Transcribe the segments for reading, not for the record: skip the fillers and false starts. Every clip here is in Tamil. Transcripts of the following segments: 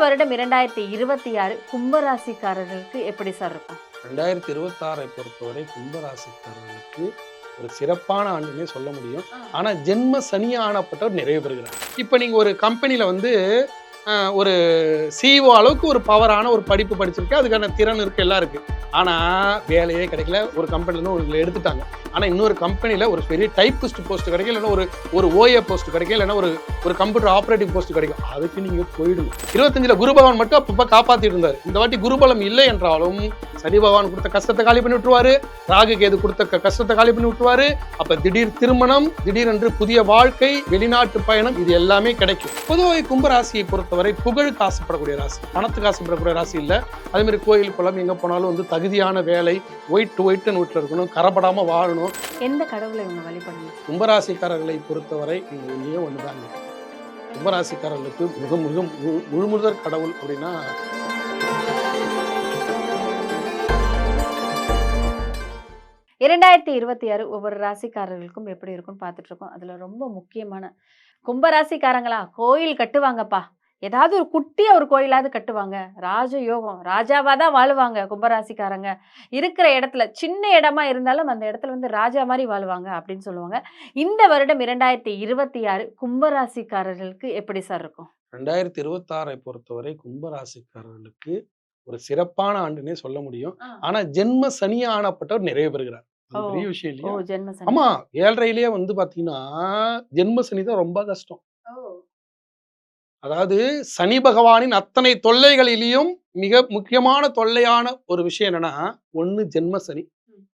வருடம் 2026 கும்பராசிக்காரர்களுக்கு எப்படி சார் இருக்கும்? 2026 பொறுத்தவரை கும்பராசிக்காரர்களுக்கு ஒரு சிறப்பான ஆண்டுன்னே சொல்ல முடியும். ஆனா ஜென்ம சனியானப்பட்டவர் நிறைய பெறுகிறார். இப்ப நீங்க ஒரு கம்பெனில வந்து ஒரு சிஇஓ அளவுக்கு ஒரு பவரான ஒரு படிப்பு படிச்சிருக்கு, அதுக்கான திறன் இருக்கு, எல்லாம் இருக்கு. ஆனா வேலையே கிடைக்கல. ஒரு கம்பெனில இருந்து உங்களை எடுத்துட்டாங்க. ஆனா இன்னொரு கம்பெனில ஒரு பெரிய டைப்பிஸ்ட் போஸ்ட் கிடைக்கும், இல்லைன்னா ஒரு ஓஏ போஸ்ட் கிடைக்கும், இல்லைன்னா ஒரு கம்ப்யூட்டர் ஆப்ரேட்டிங் போஸ்ட் கிடைக்கும். அதுக்கு நீங்க போயிடுங்க. 25ல குரு பகவான் மட்டும் அப்பப்ப காப்பாத்திட்டு இருந்தாரு. இந்த வாட்டி குருபலம் இல்லை என்றாலும் சனி பகவான் கொடுத்த கஷ்டத்தை காலி பண்ணி விட்டுருவாரு, ராகு கேது கொடுத்த கஷ்டத்தை காலி பண்ணி விட்டுருவாரு. அப்ப திடீர் திருமணம், திடீரென்று புதிய வாழ்க்கை, வெளிநாட்டு பயணம், இது எல்லாமே கிடைக்கும். பொதுவாக கும்பராசியை பொறுத்தவரை புகழுக்கு ஆசைப்படக்கூடிய ராசி, பணத்துக்கு ஆசைப்படக்கூடிய ராசி இல்ல. அதே மாதிரி கோயில் குளம் எங்க போனாலும் வந்து தகுதியான வேலை, ஒயிட்னு வீட்டில் இருக்கணும், கரப்படாம வாழணும். எந்த கடவுளை இவங்க வழிபடணும்? கும்பராசிக்காரர்களை பொறுத்தவரை இங்க ஒன்னே ஒண்ணுதாங்க. கும்பராசிக்காரர்களுக்கு மிக மிக முழுமுதற் கடவுள் அப்படின்னா 2026 ஒவ்வொரு ராசிக்காரர்களுக்கும் எப்படி இருக்கும்னு பார்த்துட்டு இருக்கோம். அதுல ரொம்ப முக்கியமான கும்பராசிக்காரங்களா கோயில் கட்டுவாங்கப்பா, ஏதாவது ஒரு குட்டியா ஒரு கோயிலாவது கட்டுவாங்க, ராஜயோகம், ராஜாவா தான் வாழுவாங்க. கும்பராசிக்காரங்க இருக்கிற இடத்துல சின்ன இடமா இருந்தாலும் அந்த இடத்துல வந்து ராஜா மாதிரி வாழுவாங்க அப்படின்னு சொல்லுவாங்க. இந்த வருடம் 2026 கும்பராசிக்காரர்களுக்கு எப்படி சார் இருக்கும்? 2026 பொறுத்தவரை கும்பராசிக்காரர்களுக்கு ஒரு சிறப்பான ஆண்டுன்னே சொல்ல முடியும். ஆனா ஜென்ம சனியானப்பட்டவர் நிறைய பெறுகிறார். அது பெரிய விஷயம் இல்லையா? ஆமா, 7.5லயே வந்து பாத்தீங்கன்னா ஜென்ம சனி தான் ரொம்ப கஷ்டம். அதாவது சனி பகவானின் அத்தனை தொல்லைகளிலும் மிக முக்கியமான தொல்லையான ஒரு விஷயம் என்னன்னா, ஒண்ணு ஜென்ம சனி,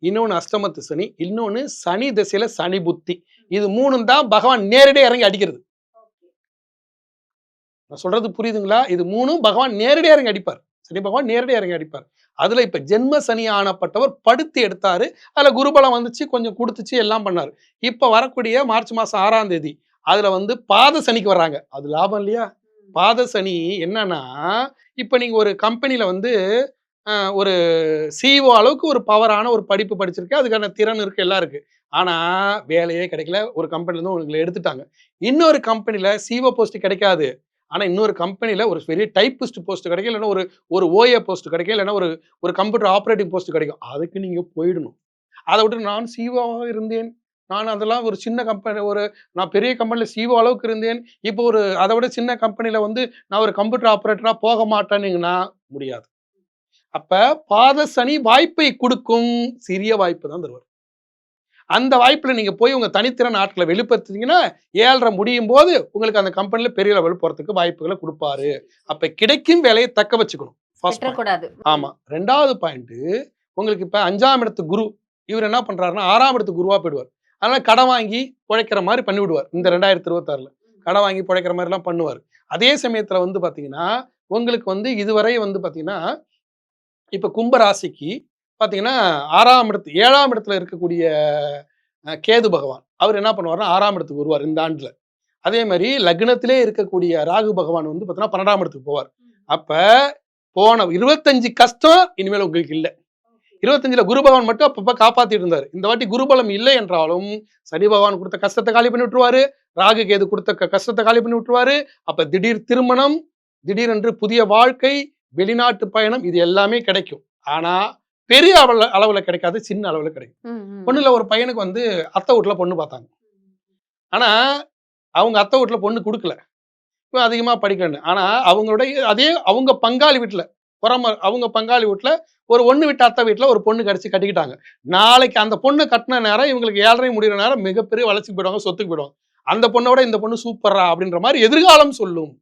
இன்னொன்னு அஷ்டமத்து சனி, இன்னொன்னு சனி திசையில சனி புத்தி. இது மூணும் தான் பகவான் நேரடியாக இறங்கி அடிக்கிறது. நான் சொல்றது புரியுதுங்களா? இது மூணும் பகவான் நேரடியாக இறங்கி அடிப்பார். சனி பகவான் நேரடியாக இறங்கி அடிப்பார். அதுல இப்ப ஜென்ம சனி ஆனப்பட்டவர் படுத்து எடுத்தாரு. அதுல குருபலம் வந்துச்சு, கொஞ்சம் கொடுத்துச்சு, எல்லாம் பண்ணாரு. இப்ப வரக்கூடிய மார்ச் மாசம் 6ஆம் தேதி அதுல வந்து பாத சனிக்கு வர்றாங்க. அது லாபம் இல்லையா? பாத சனி என்னன்னா, இப்ப நீங்க ஒரு கம்பெனில வந்து ஒரு சிஇஓ அளவுக்கு ஒரு பவரான ஒரு படிப்பு படிச்சிருக்கு, அதுக்கான திறன் இருக்கு, எல்லாம் இருக்கு. ஆனா வேலையே கிடைக்கல. ஒரு கம்பெனில இருந்து உங்களை எடுத்துட்டாங்க. இன்னொரு கம்பெனில சிஇஓ போஸ்ட் கிடைக்காது. ஆனா இன்னொரு கம்பெனில ஒரு பெரிய டைப்பிஸ்ட் போஸ்ட் கிடைக்கும், இல்லைன்னா ஒரு ஓஏ போஸ்ட் கிடைக்கும், இல்லைன்னா ஒரு கம்ப்யூட்டர் ஆப்ரேட்டிங் போஸ்ட் கிடைக்கும். அதுக்கு நீங்க போயிடணும். அதை விட்டு நான் சிஇஓவாக இருந்தேன், நான் அதெல்லாம் ஒரு சின்ன கம்பெனி, நான் பெரிய கம்பெனில சிஇஓ அளவுக்கு இருந்தேன், இப்போ அதை விட சின்ன கம்பெனில வந்து நான் ஒரு கம்ப்யூட்டர் ஆப்ரேட்டரா போக மாட்டேன்னீங்கன்னா முடியாது. அப்ப பாத சனி வாய்ப்பை கொடுக்கும், சிறிய வாய்ப்பு தான் தருவார். அந்த வாய்ப்புல நீங்க போய் உங்க தனித்திறன் ஆட்களை வெளிப்படுத்திங்கன்னா 7.5 முடியும் போது உங்களுக்கு அந்த கம்பெனில பெரிய லெவல் போறதுக்கு வாய்ப்புகளை கொடுப்பாரு. அப்ப கிடைக்கும் வேலையை தக்க வச்சுக்கணும். ஆமா. 2வது பாயிண்ட், உங்களுக்கு இப்ப 5ஆம் இடத்து குரு, இவர் என்ன பண்றாருன்னா 6ஆம் இடத்து குருவா போயிடுவார். அதனால கடன் வாங்கி பிழைக்கிற மாதிரி பண்ணி விடுவார். இந்த 2026ல கடன் வாங்கி பிழைக்கிற மாதிரி எல்லாம் பண்ணுவார். அதே சமயத்துல வந்து பாத்தீங்கன்னா உங்களுக்கு வந்து இதுவரை வந்து பாத்தீங்கன்னா இப்ப கும்பராசிக்கு பாத்தீங்கன்னா 7ஆம் இடத்துல இருக்கக்கூடிய கேது பகவான் அவர் என்ன பண்ணுவார்னா 6ஆம் இடத்துக்கு வருவார் இந்த ஆண்டுல. அதே மாதிரி லக்னத்திலே இருக்கக்கூடிய ராகு பகவான் வந்து பாத்தீங்கன்னா 12ஆம் இடத்துக்கு போவார். அப்ப போன 25 கஷ்டம் இனிமேல் உங்களுக்கு இல்லை. 25ல குரு பகவான் மட்டும் அப்பப்ப காப்பாத்திட்டு இருந்தாரு. இந்த வாட்டி குருபலம் இல்லை என்றாலும் சனி பகவான் கொடுத்த கஷ்டத்தை காலி பண்ணி விட்டுருவாரு, ராகு கேது கொடுத்த கஷ்டத்தை காலி பண்ணி விட்டுருவாரு. அப்ப திடீர் திருமணம், திடீரென்று புதிய வாழ்க்கை, வெளிநாட்டு பயணம், இது எல்லாமே கிடைக்கும். ஆனா பெரிய அளவுல கிடைக்காது, சின்ன அளவுல கிடைக்கும். பொண்ணுல ஒரு பையனுக்கு வந்து அத்தை வீட்டுல பொண்ணு பார்த்தாங்க. ஆனா அவங்க அத்தை வீட்டுல பொண்ணு கொடுக்கல, அதிகமா படிக்கணும். ஆனா அவங்களுடைய அதே அவங்க பங்காளி வீட்டுல அவங்க பங்காளி வீட்டுல ஒரு ஒண்ணு விட்டு அத்தை வீட்டுல ஒரு பொண்ணு கடிச்சு கட்டிக்கிட்டாங்க. நாளைக்கு அந்த பொண்ணு கட்டின நேரம் இவங்களுக்கு 7.5 முடிகிற நேரம் மிகப்பெரிய வளர்ச்சி போயிடுவாங்க, சொத்துக்கு போயிடுவாங்க. அந்த பொண்ணோட இந்த பொண்ணு சூப்பரா அப்படின்ற மாதிரி எதிர்காலம் சொல்லும்.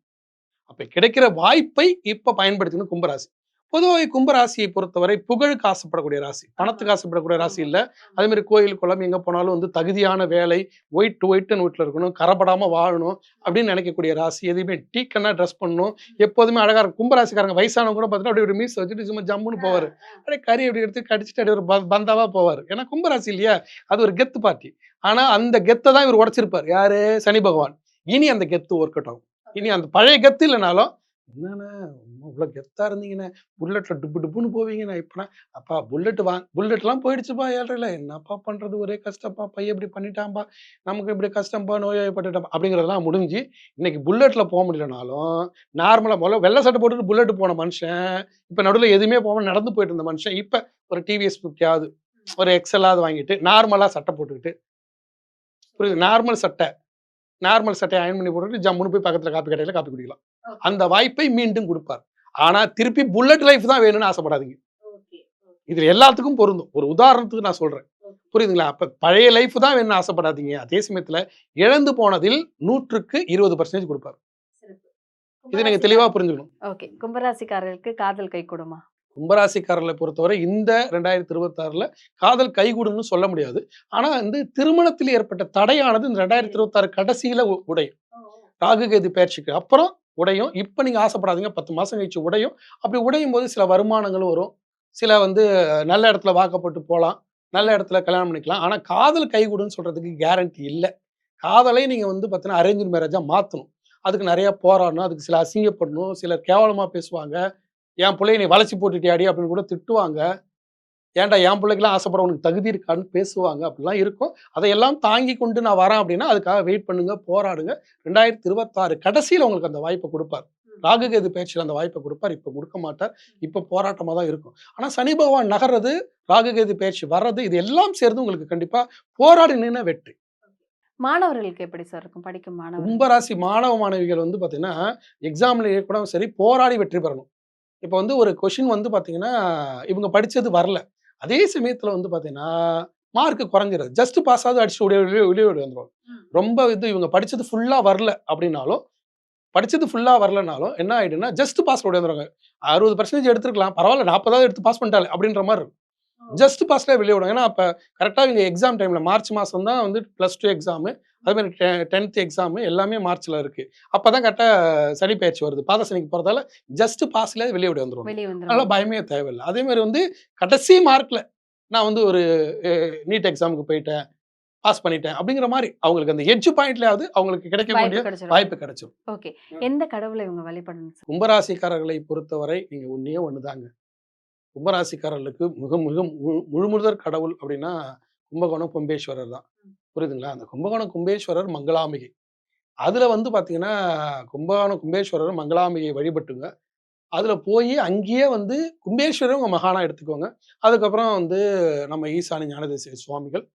அப்ப கிடைக்கிற வாய்ப்பை இப்ப பயன்படுத்தணும் கும்பராசி. பொதுவாக கும்பராசியை பொறுத்தவரை புகழுக்கு ஆசைப்படக்கூடிய ராசி, பணத்துக்கு ஆசைப்படக்கூடிய ராசி இல்ல. அதே மாதிரி கோயில் குளம் எங்க போனாலும் வந்து தகுதியான வேலை, ஒயிட்னு வீட்டில் இருக்கணும், கரப்படாம வாழணும் அப்படின்னு நினைக்கக்கூடிய ராசி. எதுவுமே டீக்கன்னா ட்ரெஸ் பண்ணணும், எப்போதுமே அழகா இருக்கும். கும்பராசிக்காரங்க வயசானவங்க கூட பார்த்தீங்கன்னா அப்படி ஒரு மீஸ் வச்சுட்டு சும்மா ஜம்முன்னு போவார். அப்படியே கறி அப்படி எடுத்து கடிச்சிட்டு அப்படியே ஒரு பந்தாவா போவார். ஏன்னா கும்பராசி இல்லையா, அது ஒரு கெத்து பார்ட்டி. ஆனா அந்த கெத்தை தான் இவர் உடைச்சிருப்பார். யாரு? சனி பகவான். இனி அந்த கெத்து ஒர்க் அவுட் ஆகும். இனி அந்த பழைய கெத்து இல்லைனாலும் என்னண்ணே இவ்வளோ கெத்தா இருந்தீங்கண்ணே, புல்லட்ல டுப்பு டுப்புன்னு போவீங்கண்ணே, இப்பனா அப்பா புல்லட் புல்லட்லாம் போயிடுச்சுப்பா 7:30ல என்னப்பா பண்றது ஒரே கஷ்டப்பா, பையன் இப்படி பண்ணிட்டான்பா, நமக்கு இப்படி கஷ்டம்பா, நோய்வாய்ப்பட்டுட்டோம் அப்படிங்கிறதெல்லாம் முடிஞ்சு, இன்னைக்கு புல்லட்ல போ முடியலனாலும், நார்மலா முதல்ல வெள்ள சட்டை போட்டுட்டு புல்லட் போன மனுஷன், இப்ப நடுவுல எதுவுமே போகாம நடந்து போயிட்டு இருந்த மனுஷன், இப்ப ஒரு டிவிஎஸ் 50 ஒரு எக்ஸலாவது வாங்கிட்டு, நார்மலா சட்டை போட்டுக்கிட்டு, புரியுது? நார்மல் சட்டைய அயர்ன் பண்ணி போட்டுட்டு ஜம்முன்னு போய் பக்கத்துல காப்பி கடையில காப்பி குடிக்கலாம். அந்த வாய்ப்பை மீண்டும் குடுப்பார். ஆனா திருப்பி புல்லட் லைஃப் தான் வேணும்னு ஆசைப்படாதீங்க. இது எல்லாத்துக்கும் பொருந்தும். ஒரு உதாரணத்துக்கு நான் சொல்றேன். புரியுதுங்களா? அப்ப பழைய லைஃப் தான் வேணும்னு ஆசைப்படாதீங்க. அதே சமயத்துல இழந்து போனதில் 100க்கு 20% குடுப்பார். இத நீங்க தெளிவா புரிஞ்சுக்கணும். ஓகே. கும்பராசிக்காரர்களுக்கு காதல் கைகூடுமா? கும்பராசிக்காரர்களை பொறுத்தவரை இந்த 2026ல காதல் கைகூடும்னு சொல்ல முடியாது. ஆனா வந்து திருமணத்தில் ஏற்பட்ட தடையானது இந்த 2026 கடைசியில உடையும். ராகு கேது பெயர்ச்சிக்கு அப்புறம் உடையும். இப்ப நீங்க ஆசைப்படாதீங்க. 10 மாசம் கழிச்சு உடையும். அப்படி உடையும் போது சில வருமானங்களும் வரும். சில வந்து நல்ல இடத்துல வாக்கப்பட்டு போலாம். நல்ல இடத்துல கல்யாணம் பண்ணிக்கலாம். ஆனா காதல் கைகூடும்னு சொல்றதுக்கு கேரண்டி இல்ல. காதலை நீங்க வந்து பார்த்தீங்கன்னா, அரேஞ்ச் மேரேஜா மாத்தணும். அதுக்கு நெறைய போராடணும். அதுக்கு சில அசிங்கப்படணும். சிலர் கேவலமா பேசுவாங்க. என் புள்ளைய நீ வளைச்சு போட்டுட்டியாடி அப்படின்னு கூட திட்டுவாங்க. ஏன்டா என் பிள்ளைக்கெல்லாம் ஆசைப்பட உனக்கு தகுதி இருக்கான்னு பேசுவாங்க. அப்படிலாம் இருக்கும். அதையெல்லாம் தாங்கி கொண்டு நான் வரேன் அப்படின்னா, அதுக்காக வெயிட் பண்ணுங்க, போராடுங்க. 2026 கடைசியில உங்களுக்கு அந்த வாய்ப்ப குடுப்பார். ராகு கேது பெயர்ச்சியில அந்த வாய்ப்ப குடுப்பார். இப்ப குடுக்க மாட்டார். இப்ப போராட்டமா தான் இருக்கும். ஆனா சனி பகவான் நகர்றது, ராகு கேது பெயர்ச்சி வர்றது, இது எல்லாம் சேர்ந்து உங்களுக்கு கண்டிப்பா போராடி நின்ன வெற்றி. மாணவர்களுக்கு எப்படி சார் இருக்கும்? படிக்கும் மாணவர்கள். கும்பராசி மாணவ, மாணவிகள் வந்து பார்த்தீங்கன்னா, எக்ஸாம்லயே கூட சரி போராடி வெற்றி பெறணும். இப்ப வந்து ஒரு கொஸ்டின் வந்து பார்த்தீங்கன்னா, இவங்க படிச்சது வரல. அதே சமயத்துல வந்து பார்த்தீங்கன்னா, மார்க் குறைஞ்சிருது. ஜஸ்ட் பாஸாவது அடிச்சுட்டு வெளிய வந்துருவாங்க. ரொம்ப இது இவங்க படிச்சது ஃபுல்லா வரல அப்படின்னாலும், படிச்சது ஃபுல்லா வரலனாலும் என்ன ஆயிடும்னா, ஜஸ்ட் பாஸ்ல வந்துருவாங்க. 60% எடுத்திருக்கலாம். பரவால்ல 40வது எடுத்து பாஸ் பண்ணிட்டாலே அப்படின்ற மாரி இருக்கும். ஜஸ்ட் பாஸ்ல வெளிய விடுவாங்க. ஏன்னா, அப்ப கரெக்ட்டா இவங்க எக்ஸாம் டைம்ல மார்ச் மாசம் தான் வந்து +2 எக்ஸாமு. அதே மாரி 10த் எக்ஸாமு எல்லாமே மார்ச்ல இருக்கு. அப்பதான் கரெக்ட்டா சனி பெயர்ச்சி வருது. பாத சனிக்கு போறதால ஜஸ்ட் பாஸ்ல வெளிய வந்துருவாங்க. வெளிய அதனால வந்துருவாங்க. பயமே தேவையில்ல. அதே மாரி வந்து கடைசி மார்க்ல நான் வந்து ஒரு நீட் எக்ஸாமுக்கு போயிட்டேன், பாஸ் பண்ணிட்டேன் அப்படிங்கிற மாரி அவங்களுக்கு அந்த எட்ஜ் பாயிண்ட்லயாவது அவங்களுக்கு கிடைக்கக்கூடிய வாய்ப்பு கிடைச்சிரும். வாய்ப்பு கிடைச்சிரும். ஓகே. எந்த கடவுளை இவங்க வழிபடணும் சார்? கும்பராசிக்காரர்களை பொறுத்தவரை நீங்க ஒண்ணே ஒண்ணுதாங்க. கும்பராசிக்காரர்களுக்கு மிக மிக முழுமுதற் கடவுள் அப்படின்னா கும்பகோணம் கும்பேஸ்வரர் தான். புரியுதுங்களா? அந்த கும்பகோணம் கும்பேஸ்வரர் மங்களாம்பிகை. அதுல வந்து பார்த்தீங்கன்னா, கும்பகோணம் கும்பேஸ்வரர் மங்களாம்பிகையை வழிபட்டுங்க. அதுல போயி அங்கேயே வந்து கும்பேஸ்வரர் உங்க மகானா எடுத்துக்கோங்க. அதுக்கப்புறம் வந்து நம்ம ஈசானி ஞானதேசிக சுவாமிகள்.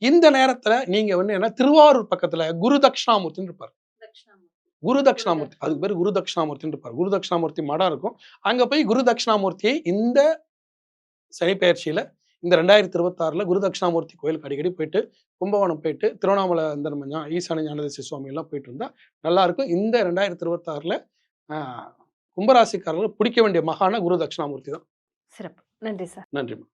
இந்த நேரத்துல நீங்க வந்து என்ன திருவாரூர் பக்கத்துல குரு தட்சிணாமூர்த்தின்னு இருப்பாரு. குரு தட்சிணாமூர்த்தி. அதுக்கு பேரு குரு தட்சிணாமூர்த்தின்னு இருப்பாரு. குரு தட்சிணாமூர்த்தி மடம் இருக்கும். அங்க போய் குரு தட்சிணாமூர்த்தியை இந்த சனி பெயர்ச்சியில இந்த 2026ல குரு தட்சிணாமூர்த்தி கோயிலுக்கு அடிக்கடி போயிட்டு, கும்பகோணம் போயிட்டு, திருவண்ணாமலை இந்த நம்ம ஈசான ஞானதேசிக சுவாமி எல்லாம் போயிட்டு இருந்தா நல்லாருக்கும். இந்த 2026ல அ கும்பராசிக்காரர்கள் பிடிக்க வேண்டிய மகான குரு தட்சிணாமூர்த்தி தான். சிறப்பு. நன்றி சார். நன்றிம்மா.